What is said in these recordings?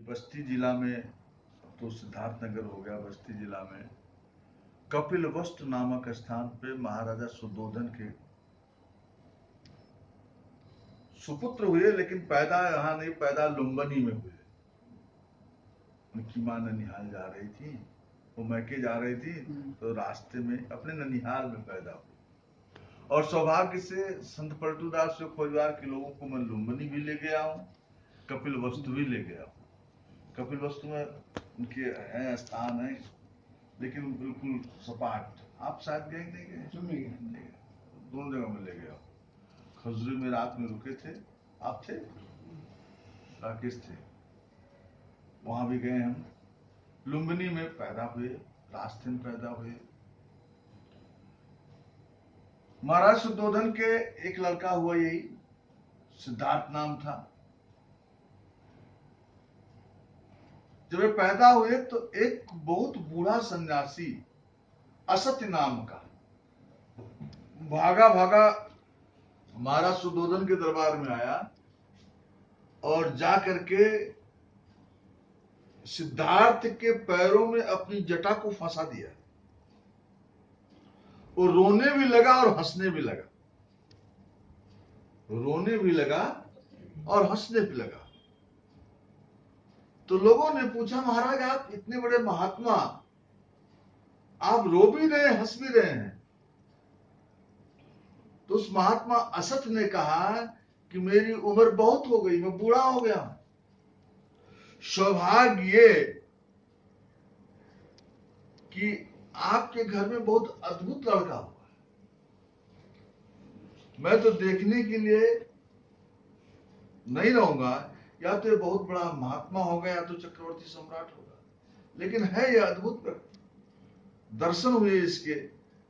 बस्ती जिला में, तो सिद्धार्थनगर हो गया, बस्ती जिला में कपिलवस्तु नामक स्थान पे महाराजा सुद्धोधन के सुपुत्र हुए, लेकिन पैदा यहाँ नहीं, पैदा लुम्बिनी में हुए। उनकी माँ ननिहाल जा रही थी, वो मैके जा रही थी, तो रास्ते में अपने ननिहाल में पैदा हुई। और सौभाग्य से संत पलटूदास परिवार के लोगों को मैं लुम्बिनी भी ले गया हूँ, कपिलवस्तु भी ले गया हूँ। कपिलवस्तु में उनके हैं स्थान है, लेकिन बिल्कुल सपाट। आप शायद गए नहीं गए? दोनों जगह में ले गया। खजूरी में रात में रुके थे, आप थे, राकेश थे, वहां भी गए हम। लुम्बिनी में पैदा हुए, रास्ते में पैदा हुए। महाराज शुद्धोधन के एक लड़का हुआ, यही सिद्धार्थ नाम था। जब वे पैदा हुए तो एक बहुत बूढ़ा सन्यासी असत्य नाम का भागा भागा महाराज शुद्धोधन के दरबार में आया और जा करके सिद्धार्थ के पैरों में अपनी जटा को फंसा दिया। वो रोने भी लगा और हंसने भी लगा, रोने भी लगा और हंसने भी लगा। तो लोगों ने पूछा, महाराज आप इतने बड़े महात्मा, आप रो भी रहे हैं, हंस भी रहे हैं? तो उस महात्मा असत ने कहा कि मेरी उम्र बहुत हो गई, मैं बूढ़ा हो गया हूं। सौभाग्य ये कि आपके घर में बहुत अद्भुत लड़का हुआ। मैं तो देखने के लिए नहीं रहूंगा, या तो ये बहुत बड़ा महात्मा होगा या तो चक्रवर्ती सम्राट होगा, लेकिन है ये अद्भुत व्यक्ति। दर्शन हुए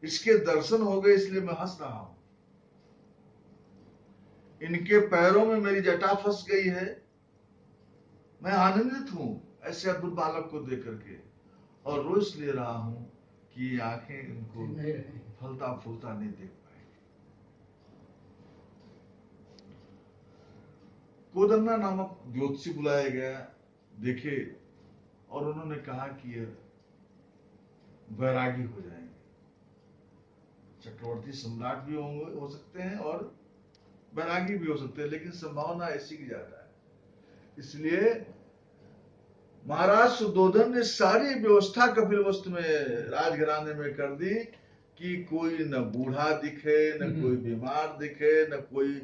इसके दर्शन हो गए, इसलिए मैं हंस रहा हूं। इनके पैरों में मेरी जटा फंस गई है, मैं आनंदित हूं ऐसे अद्भुत बालक को देख करके, और रो इसलिए रहा हूं कि आंखें इनको फलता फूलता नहीं देख पाएगी। कोदन्ना नामक ज्योतिषी बुलाया गया, देखे, और उन्होंने कहा कि ये वैरागी हो जाएंगे, चक्रवर्ती सम्राट भी होंगे, हो सकते हैं, और वैरागी भी हो सकते हैं, लेकिन संभावना ऐसी की ज्यादा है। इसलिए महाराज शुद्धोधन ने सारी व्यवस्था कपिलवस्तु में, राजघराने में कर दी कि कोई न बूढ़ा दिखे, न कोई बीमार दिखे, न कोई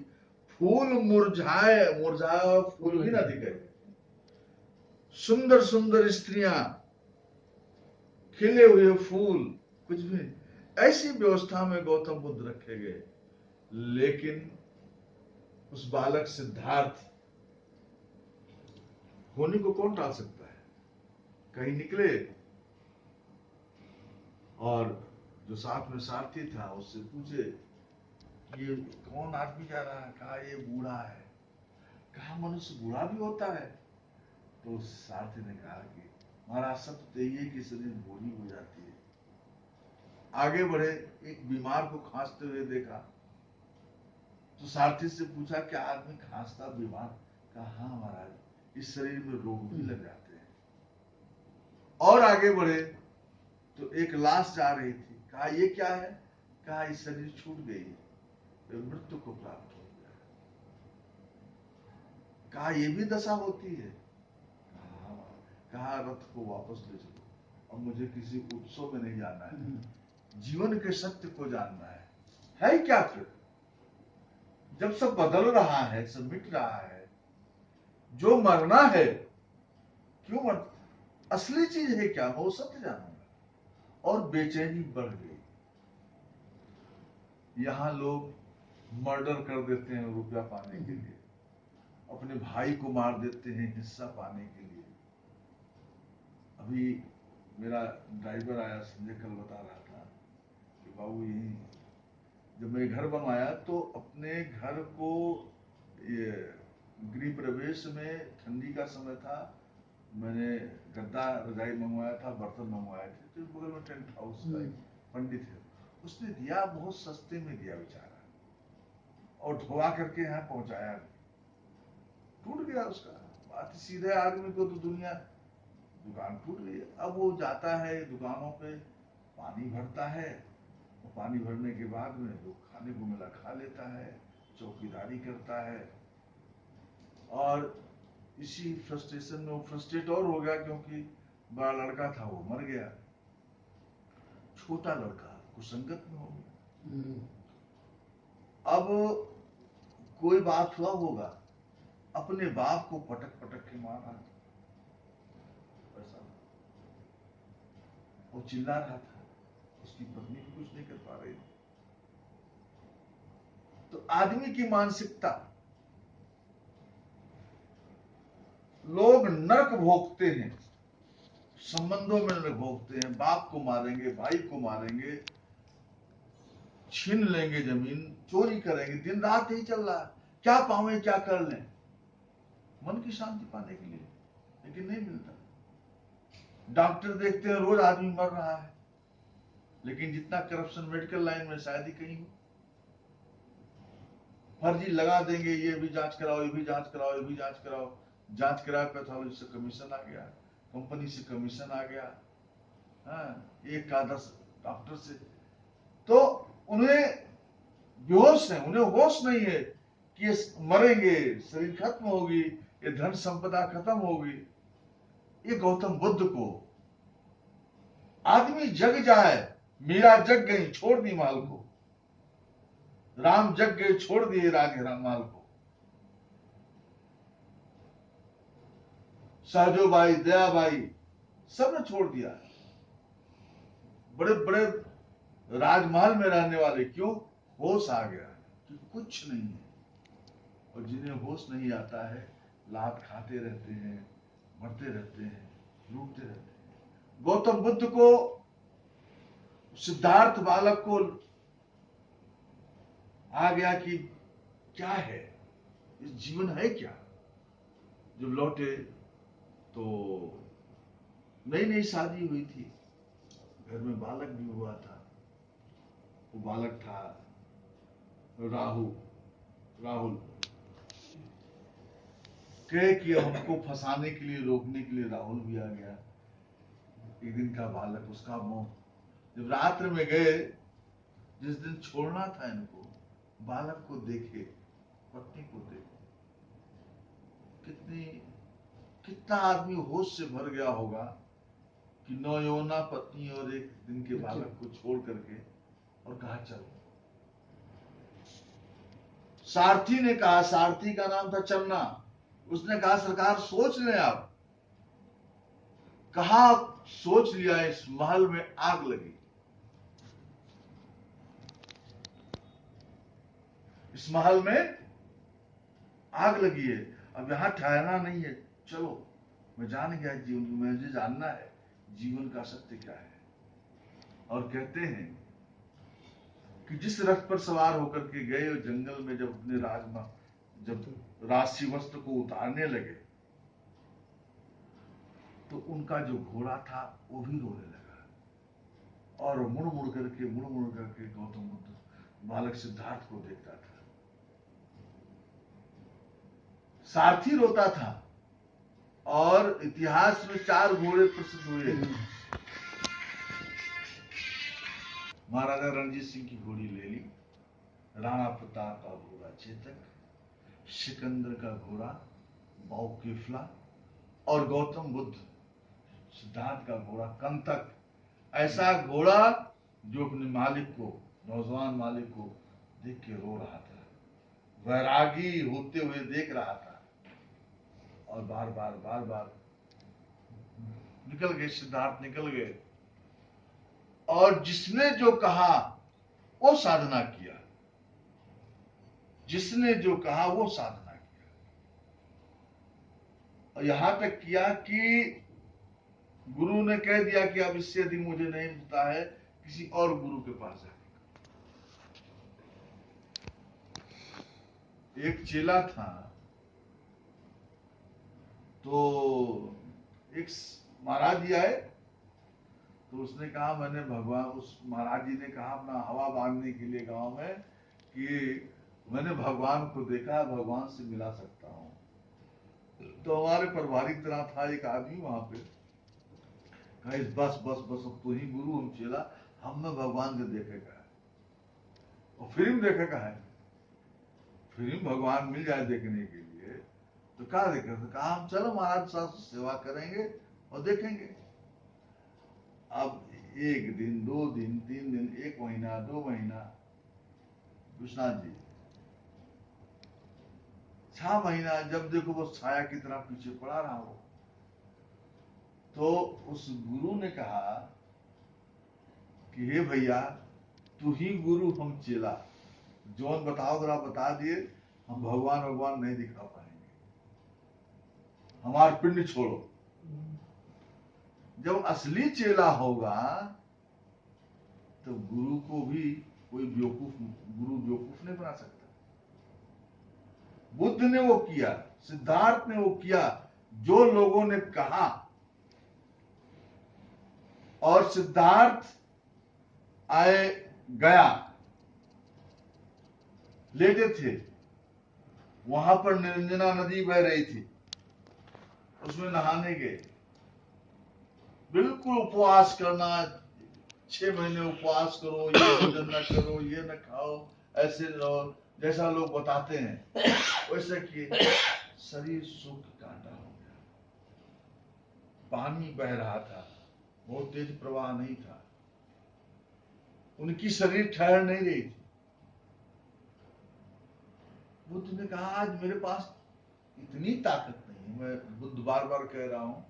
फूल मुरझाया फूल भी ना दिखे। सुंदर सुंदर स्त्रियां, खिले हुए फूल, कुछ भी, ऐसी व्यवस्था में गौतम बुद्ध रखे गए। लेकिन उस बालक सिद्धार्थ होने को कौन टाल सकता है? कहीं निकले, और जो साथ में सारथी था उससे पूछे ये कौन आदमी जा रहा है? कहा ये बूढ़ा है। कहा मनुष्य बूढ़ा भी होता है? तो सारथी ने कहा कि महाराज सब चाहिए कि शरीर बूढ़ी हो जाती है। आगे बढ़े, एक बीमार को खांसते हुए देखा, तो सारथी से पूछा क्या आदमी खांसता बीमार? कहा हाँ महाराज, इस शरीर में रोग भी लग जाते हैं। और आगे बढ़े तो एक लाश जा रही थी, कहा ये क्या है? कहा इस शरीर छूट गई, मृत्यु को प्राप्त हो गया। कहा ये भी दशा होती है? कहा रथ को वापस ले चलो, अब मुझे किसी उत्सव में नहीं जाना है, जीवन के सत्य को जानना है क्या फिर? जब सब बदल रहा है, सब मिट रहा है, जो मरना है, क्यों मर, असली चीज है क्या? मैं वो सत्य जानूंगा। और बेचैनी बढ़ गई। यहां लोग मर्डर कर देते हैं रुपया पाने के लिए, अपने भाई को मार देते हैं हिस्सा पाने के लिए। अभी मेरा ड्राइवर आया, संजय कल बता रहा था कि बाबू यही जब मैं घर बनवाया तो अपने घर को, ये गृह प्रवेश में ठंडी का समय था, मैंने गद्दा रजाई मंगवाया था, बर्तन मंगवाए थे, तो बगल में टेंट हाउस का पंडित है, उसने दिया, बहुत सस्ते में दिया बेचारा, और धोआ करके यहाँ पहुंचाया, टूट गया उसका। बात सीधे आदमी को तो दुनिया, दुकान टूट गई। अब वो जाता है दुकानों पे, पानी भरता है, और पानी भरने के बाद में जो खाने को मिला खा लेता है, चौकीदारी करता है। और इसी फ्रस्ट्रेशन में वो फ्रस्ट्रेट और हो गया, क्योंकि बड़ा लड़का था वो मर गया, छोटा लड़का कुसंगत में हो गया। अब कोई बात हुआ होगा, अपने बाप को पटक पटक के मारा, ऐसा वो चिल्ला रहा था, उसकी पत्नी भी कुछ नहीं कर पा रही। तो आदमी की मानसिकता, लोग नरक भोगते हैं, संबंधों में नरक भोगते हैं, बाप को मारेंगे, भाई को मारेंगे, छीन लेंगे जमीन, चोरी करेंगे, दिन रात यही चल रहा है, क्या पावे क्या कर लें, मन की शांति पाने के लिए, लेकिन नहीं मिलता। डॉक्टर देखते हैं रोज आदमी मर रहा है, लेकिन जितना करप्शन मेडिकल लाइन में शायद ही कहीं हो। फर्जी लगा देंगे, ये भी जांच कराओ, ये भी जांच कराओ, ये भी जांच कराओ, जांच कराओ, पैथोलॉजी से कमीशन आ गया, कंपनी से कमीशन आ गया, हाँ, 1 का 10 डॉक्टर से। तो उन्हें बेहोश है, उन्हें होश नहीं है कि ये मरेंगे, शरीर खत्म होगी, ये धन संपदा खत्म होगी। ये गौतम बुद्ध को आदमी जग जाए, मीरा जग गई छोड़ दी माल को, राम जग गए छोड़ दिए राग माल को, सहजोबाई, दयाबाई सबने छोड़ दिया। बड़े बड़े राजमहल में रहने वाले, क्यों? होश आ गया कि कुछ नहीं है। और जिन्हें होश नहीं आता है, लात खाते रहते हैं, मरते रहते हैं, लूटते रहते हैं। गौतम बुद्ध को, सिद्धार्थ बालक को आ गया कि क्या है, इस जीवन है क्या। जब लौटे तो नई नई शादी हुई थी, घर में बालक भी हुआ था। वो बालक था राहुल। कहे कि हमको फंसाने के लिए, रोकने के लिए राहुल भी आ गया। एक दिन का बालक, उसका मौत। जब रात्र में गए, जिस दिन छोड़ना था इनको, बालक को देखे, पत्नी को देखे, कितना आदमी होश से भर गया होगा कि नौयौना पत्नी और एक दिन के बालक को छोड़ करके, और कहा चलो। सारथी ने कहा, सारथी का नाम था चन्ना, उसने कहा सरकार सोच लें आप। कहा सोच लिया, इस महल में आग लगी, इस महल में आग लगी है, अब यहां ठहरना नहीं है, चलो। मैं जान गया जीवन, मुझे जानना है जीवन का सत्य क्या है। और कहते हैं कि जिस रथ पर सवार होकर के गए, और जंगल में जब अपने जब राशि वस्त्र को उतारने लगे, तो उनका जो घोड़ा था वो भी रोने लगा, और मुड़ मुड़ करके गौतम बुद्ध बालक सिद्धार्थ को देखता था। सारथी रोता था, और इतिहास में 4 घोड़े प्रसिद्ध हुए। महाराजा रणजीत सिंह की घोड़ी ले ली, राणा प्रताप का घोड़ा चेतक, सिकंदर का घोड़ा बाउकेफला, और गौतम बुद्ध सिद्धार्थ का घोड़ा कंतक। ऐसा घोड़ा जो अपने मालिक को, नौजवान मालिक को देख के रो रहा था, वैरागी होते हुए देख रहा था, और बार बार निकल गए, सिद्धार्थ निकल गए। और जिसने जो कहा वो साधना किया, जिसने जो कहा वो साधना किया, और यहां तक किया कि गुरु ने कह दिया कि अब इससे अधिक मुझे नहीं मिलता है, किसी और गुरु के पास जाए। एक चेला था, तो एक महाराज जी आए, तो उसने कहा मैंने भगवान, उस महाराज जी ने कहा अपना हवा बांधने के लिए गांव में, कि मैंने भगवान को देखा, भगवान से मिला सकता हूं। तो हमारे परिवारिक तरह था एक आदमी वहां पे, कहा बस बस बस अब तू ही गुरु हम चेला, हमने भगवान को देखेगा और फिल्म देखेगा है, फिल्म भगवान मिल जाए देखने के लिए तो क्या दिक्कत, कहा हम चलो महाराज साहब सेवा करेंगे और देखेंगे। अब एक दिन, 2 दिन, 3 दिन, 1 महीना, 2 महीना, विश्वनाथ जी 6 महीना, जब देखो वो छाया की तरह पीछे पड़ा रहा हो। तो उस गुरु ने कहा कि हे भैया तू ही गुरु हम चेला, जौन बताओ जरा बता दिए, हम भगवान भगवान नहीं दिखा पाएंगे, हमार पिंड छोड़ो। जब असली चेला होगा तो गुरु को भी कोई बेवकूफ, गुरु बेवकूफ नहीं बना सकता। बुद्ध ने वो किया, सिद्धार्थ ने वो किया जो लोगों ने कहा, और सिद्धार्थ आए गया लेटे थे, वहां पर निरंजना नदी बह रही थी, उसमें नहाने गए, बिल्कुल उपवास करना, 6 महीने उपवास करो, ये भोजन न करो, ये न खाओ, ऐसे रहो जैसा लोग बताते हैं वैसे किए। शरीर सूख कांटा हो गया, पानी बह रहा था, बहुत तेज प्रवाह नहीं था, उनकी शरीर ठहर नहीं रही थी। बुद्ध ने कहा आज मेरे पास इतनी ताकत नहीं है, मैं बुद्ध बार बार कह रहा हूं,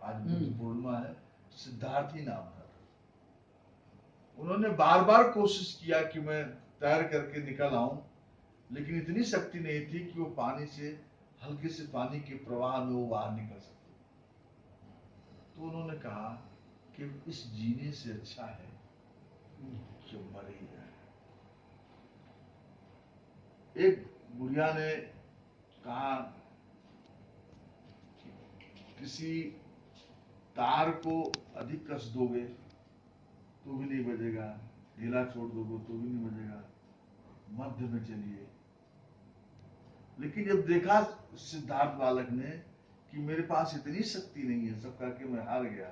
आज बुद्ध पूर्णिमा है, सिद्धार्थ ही नाम था। उन्होंने बार बार कोशिश किया कि मैं तैर करके निकल आऊं, लेकिन इतनी शक्ति नहीं थी कि वो पानी से, हल्के से पानी के प्रवाह में वो बाहर निकल सकते। तो उन्होंने कहा कि इस जीने से अच्छा है कि मर ही जाए। एक बुढ़िया ने कहा किसी तार को अधिक कस दोगे तो भी नहीं बजेगा, ढीला छोड़ दोगे तो भी नहीं बजेगा, मध्य में चलिए। लेकिन जब देखा सिद्धार्थ बालक ने कि मेरे पास इतनी शक्ति नहीं है, सब करके मैं हार गया,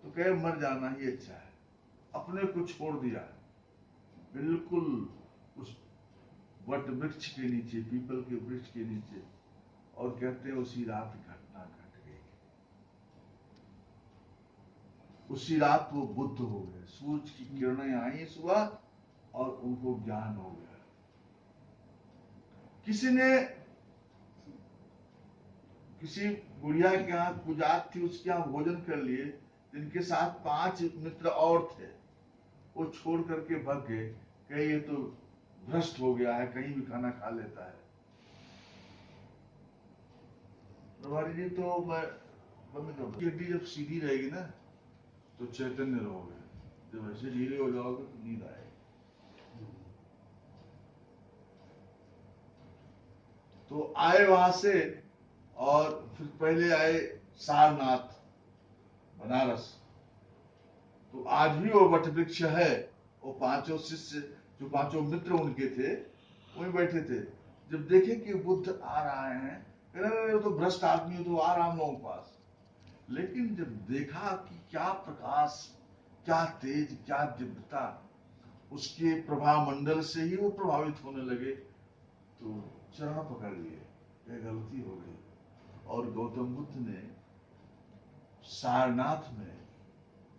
तो कहे मर जाना ही अच्छा है, अपने को छोड़ दिया, बिल्कुल उस वट वृक्ष के नीचे, पीपल के वृक्ष के नीचे, और कहते हैं उसी रात घटना घट गई। उसी रात वो बुद्ध हो गए, सूरज की किरणें आई सुबह और उनको ज्ञान हो गया। किसी बुढ़िया के यहाँ गुजात थी, उसके यहाँ भोजन कर लिए, जिनके साथ 5 मित्र और थे, वो छोड़ करके भाग गए, कहे ये तो भ्रष्ट हो गया है, कहीं भी खाना खा लेता है। प्रभारी जी तो मैं हड्डी जब सीधी रहेगी ना तो चैतन्य रहोगे, जब ऐसे ढीले हो जाओगे तो नींद आएगी। तो आए वहां से, और फिर पहले आए सारनाथ बनारस। तो आज भी वो वट वृक्ष है, वो 5 शिष्य, जो 5 मित्र उनके थे, वहीं बैठे थे। जब देखे कि बुद्ध आ रहे हैं, वो तो भ्रष्ट आदमी है, तो आ रहा हम लोगों के पास। लेकिन जब देखा कि क्या प्रकाश, क्या तेज, क्या दिव्यता, उसके प्रभा मंडल से ही वो प्रभावित होने लगे, तो चरण पकड़ लिए, यह गलती हो गई। और गौतम बुद्ध ने सारनाथ में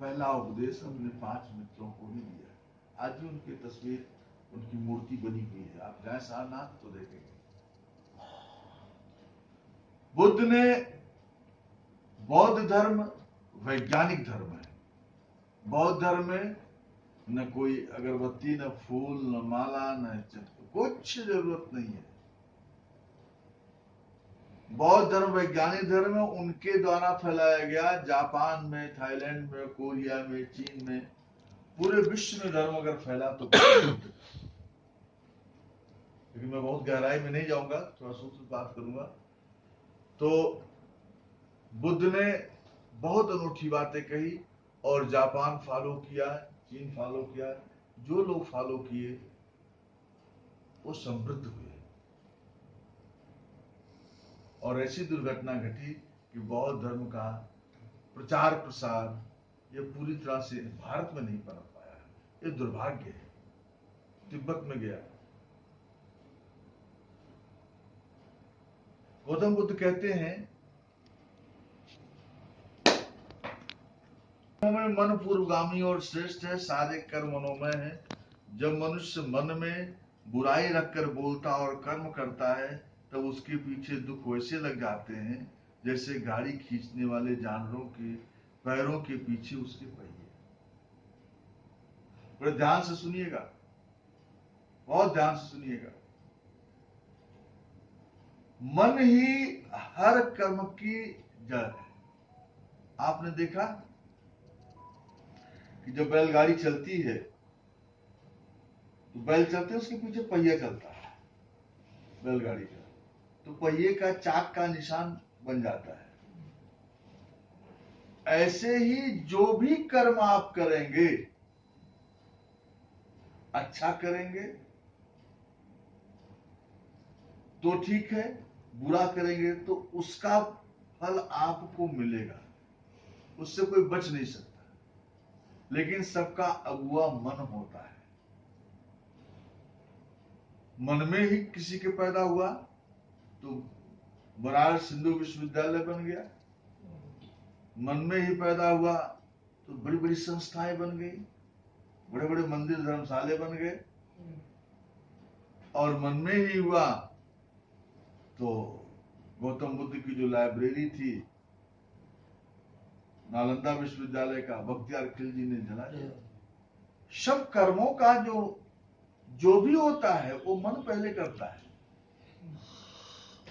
पहला उपदेश अपने 5 मित्रों को ही दिया। आज भी उनकी तस्वीर, उनकी मूर्ति बनी हुई है, आप जाए सारनाथ तो देखेंगे। बुद्ध ने, बौद्ध धर्म वैज्ञानिक धर्म है। बौद्ध धर्म में न कोई अगरबत्ती, न फूल, न माला, न कुछ जरूरत नहीं है। बौद्ध धर्म वैज्ञानिक धर्म है, उनके द्वारा फैलाया गया। जापान में, थाईलैंड में, कोरिया में, चीन में, पूरे विश्व में धर्म अगर फैला तो लेकिन मैं बहुत गहराई में नहीं जाऊंगा, थोड़ा सूक्ष्म बात करूंगा। तो बुद्ध ने बहुत अनूठी बातें कही, और जापान फॉलो किया, चीन फॉलो किया, जो लोग फॉलो किए वो समृद्ध हुए। और ऐसी दुर्घटना घटी कि बौद्ध धर्म का प्रचार प्रसार ये पूरी तरह से भारत में नहीं पनप पाया। ये दुर्भाग्य है। तिब्बत में गया। गौतम बुद्ध कहते हैं में मन पूर्वगामी और श्रेष्ठ है, सारे कर्म मनोमय है। जब मनुष्य मन में बुराई रखकर बोलता और कर्म करता है तब उसके पीछे दुख वैसे लग जाते हैं जैसे गाड़ी खींचने वाले जानवरों के पैरों के पीछे उसके पहिए। बड़े ध्यान से सुनिएगा, बहुत ध्यान से सुनिएगा। मन ही हर कर्म की जड़ है। आपने देखा कि जब बैलगाड़ी चलती है तो बैल चलते हैं, उसके पीछे पहिया चलता है बैलगाड़ी का, तो पहिए का चाक का निशान बन जाता है। ऐसे ही जो भी कर्म आप करेंगे, अच्छा करेंगे तो ठीक है, बुरा करेंगे तो उसका फल आपको मिलेगा, उससे कोई बच नहीं सकता। लेकिन सबका अगुआ मन होता है। मन में ही किसी के पैदा हुआ तो बनारस हिंदू विश्वविद्यालय बन गया, मन में ही पैदा हुआ तो बड़ी बड़ी संस्थाएं बन गई, बड़े बड़े मंदिर धर्मशाले बन गए, और मन में ही हुआ तो गौतम बुद्ध की जो लाइब्रेरी थी नालंदा विश्वविद्यालय का, बख्तियार खिलजी ने जला दिया। सब कर्मों का जो भी होता है वो मन पहले करता है।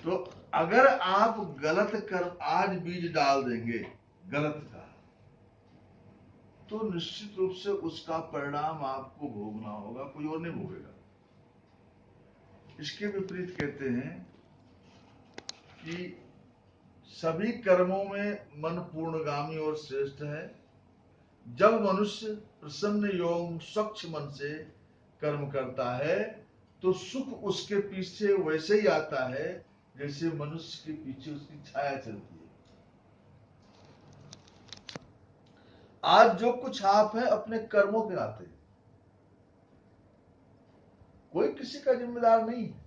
तो अगर आप गलत कर्म आज बीज डाल देंगे गलत का, तो निश्चित रूप से उसका परिणाम आपको भोगना होगा, कोई और नहीं भोगेगा। इसके विपरीत कहते हैं कि सभी कर्मों में मन पूर्णगामी और श्रेष्ठ है। जब मनुष्य प्रसन्न एवं स्वच्छ मन से कर्म करता है तो सुख उसके पीछे वैसे ही आता है जैसे मनुष्य के पीछे उसकी छाया चलती है। आज जो कुछ आप है अपने कर्मों के नाते, कोई किसी का जिम्मेदार नहीं है।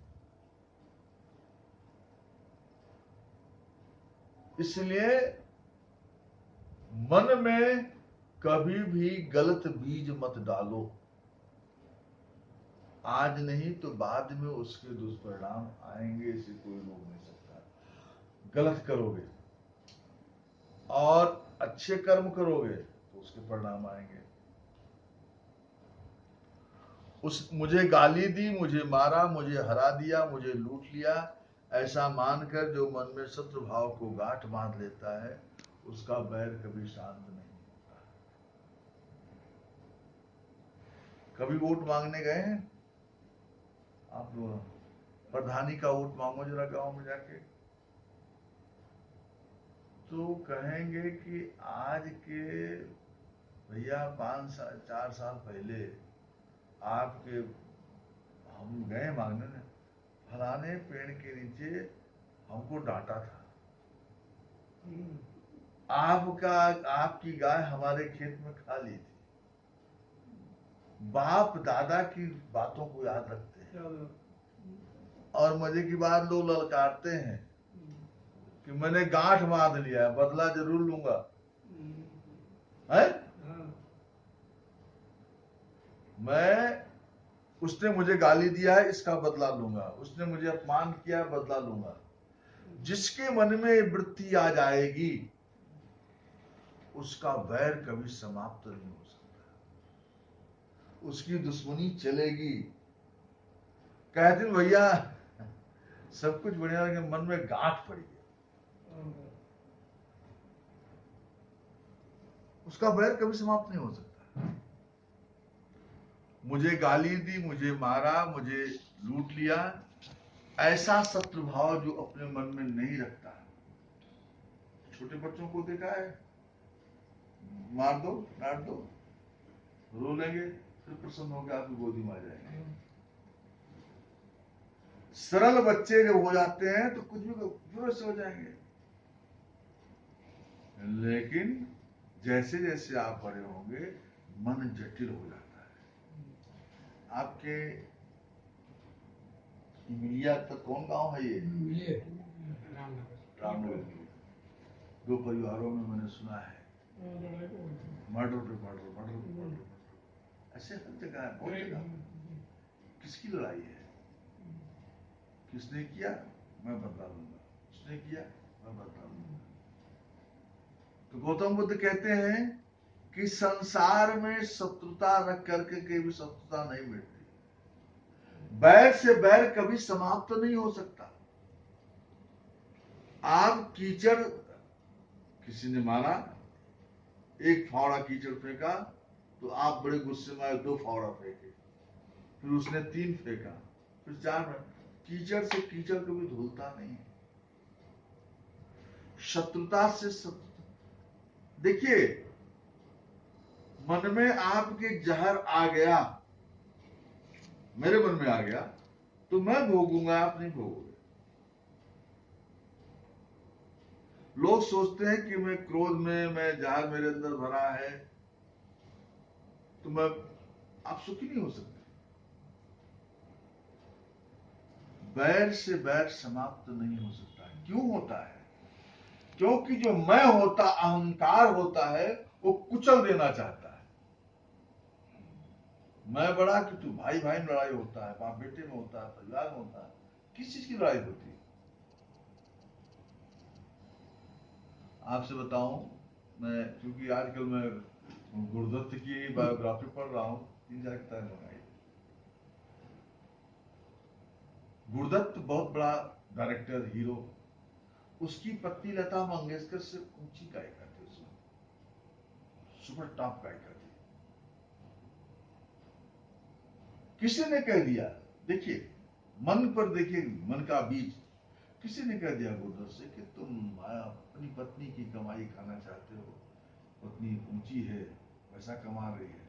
इसलिए मन में कभी भी गलत बीज मत डालो। आज नहीं तो बाद में उसके दुष्परिणाम आएंगे, इसे कोई रोक नहीं सकता। गलत करोगे और अच्छे कर्म करोगे तो उसके परिणाम आएंगे। मुझे गाली दी, मुझे मारा, मुझे हरा दिया, मुझे लूट लिया, ऐसा मानकर जो मन में शत्रु भाव को गांठ बांध लेता है उसका बैर कभी शांत नहीं होता। कभी वोट मांगने गए हैं आप लोग? प्रधानी का वोट मांगो जरा गांव में जाके, तो कहेंगे कि आज के भैया 4 साल पहले आपके हम गए मांगने ने, फलाने पेड़ के नीचे हमको डांटा था, आपकी गाय हमारे खेत में खा ली थी। बाप दादा की बातों को याद रखते हैं, और मजे की बात लोग ललकारते हैं कि मैंने गांठ बांध लिया है, बदला जरूर लूंगा है? उसने मुझे गाली दिया है, इसका बदला लूंगा, उसने मुझे अपमान किया, बदला लूंगा। जिसके मन में वृत्ति आ जाएगी उसका वैर कभी समाप्त नहीं हो सकता, उसकी दुश्मनी चलेगी। कहते दिन भैया सब कुछ बढ़िया लेकिन मन में गांठ पड़ी है, उसका वैर कभी समाप्त नहीं हो सकता। मुझे गाली दी, मुझे मारा, मुझे लूट लिया, ऐसा शत्रु भाव जो अपने मन में नहीं रखता। छोटे बच्चों को देखा है, मार दो, डांट दो, रो लेंगे, फिर प्रसन्न होकर आपकी गोदी में आ जाएंगे। सरल बच्चे जब हो जाते हैं तो कुछ भी फिर से हो जाएंगे, लेकिन जैसे जैसे आप बड़े होंगे मन जटिल हो जाता है। आपके इमिलिया तक कौन गांव है ये? रामनगर के 2 परिवारों में मैंने सुना है मर्डर पे मर्डर, मर्डर पे मर्डर, ऐसे हर जगह है, बहुत जगह। किसकी लड़ाई है? किसने किया मैं बदला लूंगा, उसने किया मैं बदला लूंगा। तो गौतम बुद्ध कहते हैं कि संसार में शत्रुता रख करके के भी शत्रुता नहीं मिटती, बैर से बैर कभी समाप्त नहीं हो सकता। आप कीचड़, किसी ने मारा, एक फावड़ा कीचड़ फेंका तो आप बड़े गुस्से में आए, 2 फावड़ा फेंके, फिर उसने 3 फेंका, फिर 4। कीचड़ से कीचड़ कभी धुलता नहीं है, शत्रुता से शत्रुता। देखिए, मन में आपके जहर आ गया, मेरे मन में आ गया तो मैं भोगूंगा, आप नहीं भोगोगे। लोग सोचते हैं कि मैं क्रोध में, मैं जहर मेरे अंदर भरा है तो मैं, आप सुखी नहीं हो सकते। बैर से बैर समाप्त नहीं हो सकता। क्यों होता है? क्योंकि जो मैं होता, अहंकार होता है, वो कुचल देना चाहता है। मैं बड़ा कि तू, भाई भाई में लड़ाई होता है, बाप बेटे में होता है, परिवार में होता है, किस चीज की लड़ाई होती है? आपसे बताऊं, मैं क्योंकि आजकल मैं गुरुदत्त की बायोग्राफी पढ़ रहा हूं, 3-4 किताबें मंगाई। गुरुदत्त बहुत बड़ा डायरेक्टर, हीरो, उसकी पत्नी लता मंगेशकर से ऊंची गायिका थी, उसमें सुपर टॉप गायिका थी। किसी ने कह दिया, देखिए मन पर देखिए, मन का बीज, किसी ने कह दिया गुरुदत्त से कि तुम अपनी पत्नी की कमाई खाना चाहते हो, पत्नी ऊंची है, पैसा कमा रही है।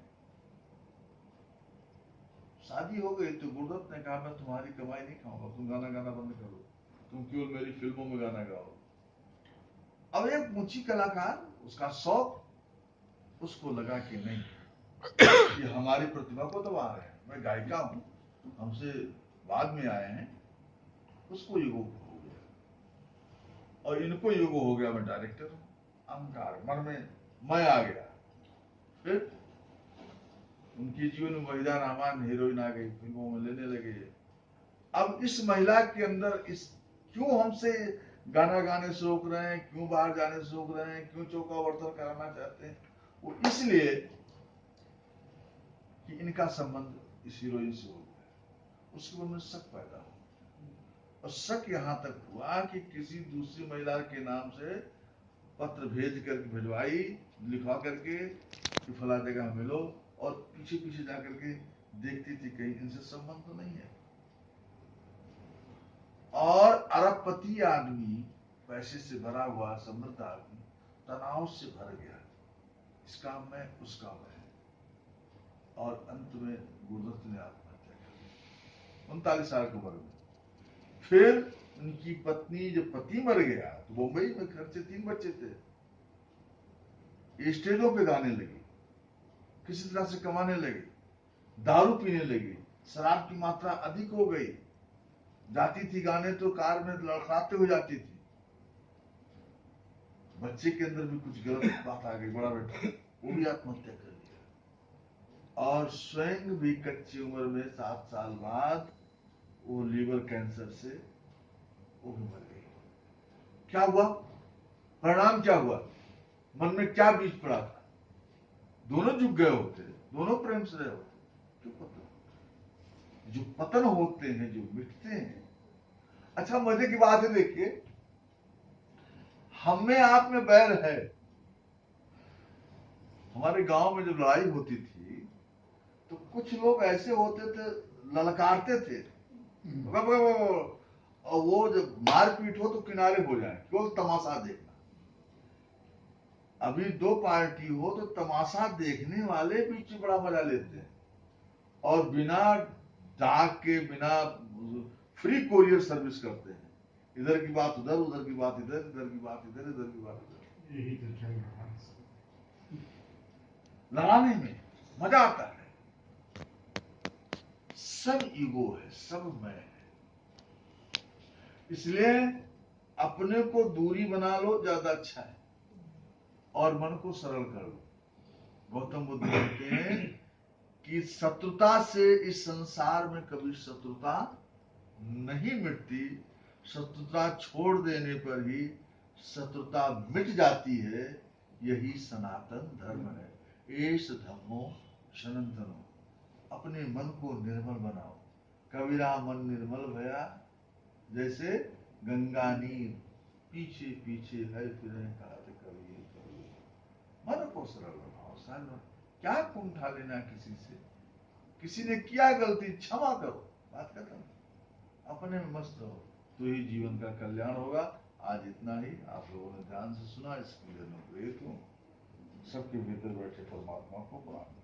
शादी हो गई तो गुरुदत्त ने कहा मैं तुम्हारी कमाई नहीं खाऊंगा, तुम गाना गाना बंद करो, तुम केवल मेरी फिल्मों में गाना गाओ। अब एक ऊंची कलाकार, उसका शौक, उसको लगा कि नहीं, ये हमारी प्रतिभा को दबा रहे हैं, मैं गायिका हूं, हमसे बाद में आए हैं, उसको ईगो हो गया और इनको ईगो हो गया, मैं डायरेक्टर हूं, अहंकार मन में मैं आ गया। फिर उनके जीवन में वहीदा रहमान हीरोइन आ गई, फिल्मों में लेने लगे। अब इस महिला के अंदर इस, क्यों हमसे गाना गाने से रोक रहे हैं, क्यों बाहर जाने से रोक रहे हैं, क्यों चौका बर्तन कराना चाहते हैं? वो इसलिए कि इनका संबंध इस हीरोइन से हो गया। उसके मन में शक पैदा हो, और शक यहां तक हुआ कि किसी दूसरी महिला के नाम से पत्र भेज करके भिजवाई, लिखवा करके कि फला जगह मिलो, और पीछे पीछे जाकर के देखती थी कहीं इनसे संबंध तो नहीं है। और अरबपति आदमी, पैसे से भरा हुआ समृद्ध आदमी, तनाव से भर गया, इस काम में उस काम में, और अंत में गुरुदत्त ने आत्महत्या कर ली 39 साल की उम्र में। फिर उनकी पत्नी, जब पति मर गया तो मुंबई में घर से 3 बच्चे थे, स्टेजों पे गाने लगी, किसी तरह से कमाने लगी, दारू पीने लगी, शराब की मात्रा अधिक हो गई, जाती थी गाने तो कार में लड़खड़ाते हुए जाती थी। बच्चे के अंदर भी कुछ गलत बात आ गई, बड़ा बेटा, वो भी आत्महत्या कर लिया। और स्वयं भी कच्ची उम्र में 7 साल बाद वो लीवर कैंसर से वो भी मर गई। क्या हुआ? परिणाम क्या हुआ? मन में क्या बीज पड़ा था? दोनों झुक गए होते, दोनों प्रेम से रहे होते, क्यों पतन? जो पतन होते हैं, जो मिटते हैं। अच्छा, मजे की बात है, देखिए, हमें आप में बैर है। हमारे गांव में जब लड़ाई होती थी तो कुछ लोग ऐसे होते थे, ललकारते थे, और वो जब मारपीट हो तो किनारे हो जाए, केवल तमाशा देखना। अभी 2 पार्टी हो तो तमाशा देखने वाले बीच में बड़ा मजा लेते हैं, और बिना दाग के, बिना फ्री कोरियर सर्विस करते हैं, इधर की बात उधर, उधर की बात इधर, इधर की बात इधर, इधर की बात इधर। यही तो चल रहा है। लड़ाने में मजा आता है। सब ईगो है, सब मैं है। इसलिए अपने को दूरी बना लो, ज्यादा अच्छा है, और मन को सरल कर लो। गौतम बुद्ध कहते हैं कि शत्रुता से इस संसार में कभी शत्रुता नहीं मिटती, शत्रुता छोड़ देने पर ही शत्रुता मिट जाती है। यही सनातन धर्म है। एष धम्मो सनातनो। अपने मन को निर्मल बनाओ। कबीरा मन निर्मल भया जैसे गंगा नीर, पीछे पीछे है फिरे कहते कबीर कबीर। मन को सरल बनाओ, सरल। क्या कुंठा लेना किसी से? किसी ने किया गलती, क्षमा करो, बात खत्म। अपने में मस्त रहो, तो ही जीवन का कल्याण होगा। आज इतना ही। आप लोगों ने ध्यान से सुना, इसके लिए मैं प्रेरित हूँ। सबके भीतर बैठे परमात्मा को प्रणाम।